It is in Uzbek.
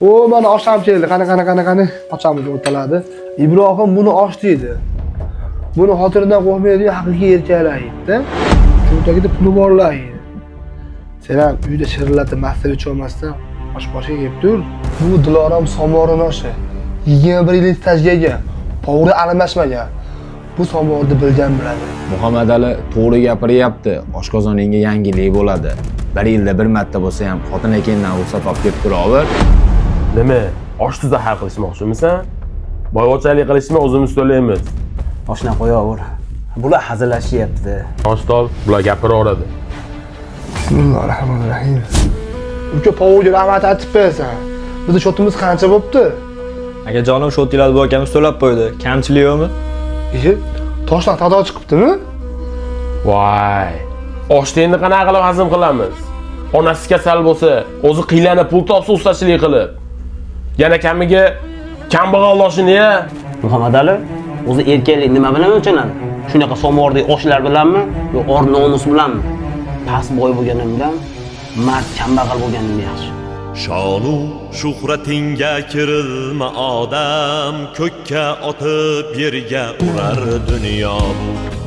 O mana osham keldi. Qani. Ochamiz o'rtaladi. Ibrohim buni osh deydi. Buni xotiridan qo'ymaydi, haqiqiy erkaklar yeydi. Cho'ntagida puli borlar yeydi. Sen ham uyda shirillatib mastaga cho'masdan osh-boshga yeb tur. Bu Dilorom Somorin oshi. 21 yil stajga ega. To'g'ri almashmagan. Bu Somorni bilgan biladi. Muhammad Ali to'g'ri gapiryapti. Oshqozoningga yangilik bo'ladi. Bir yilda bir marta bo'lsa ham xotin ekandan ruxsat olib kelib turaver. Nima? Osh tuzda hal qilishmoqchimisan? Boyvachalik qilishni o'zimiz to'laymiz. Oshna qo'yaver. Bular hazillashyapti. Oshtol, bular gapiraveradi. Bismillahirrohmanirrohim. Uka povuga rahmat aytib bersan. Bizning shotimiz qancha bo'pti? Akajonim shotinglarni bu akamiz to'lab qo'ydi. Kamchilik yo'qmi? Toshdan tado chiqibdimi? Voy. Oshni endi qanaqa qilib hazm qilamiz? Onasi kasal bo'lsa, o'zi qiylanib pul topsa ustachilik qilib. Yana kamiga kambag'alloshini-ya. Muhammad Ali, o'zi erkaklik nima bilan o'lchanadi? Shunaqa somordek oshlar bilanmi yo or nomus bilanmi? Past boy bo'lganim bilan mard kambag'al bo'lganim yaxshi. Shonu shuhratingga kirilma odam, ko'kka otib yerga urar dunyo bu.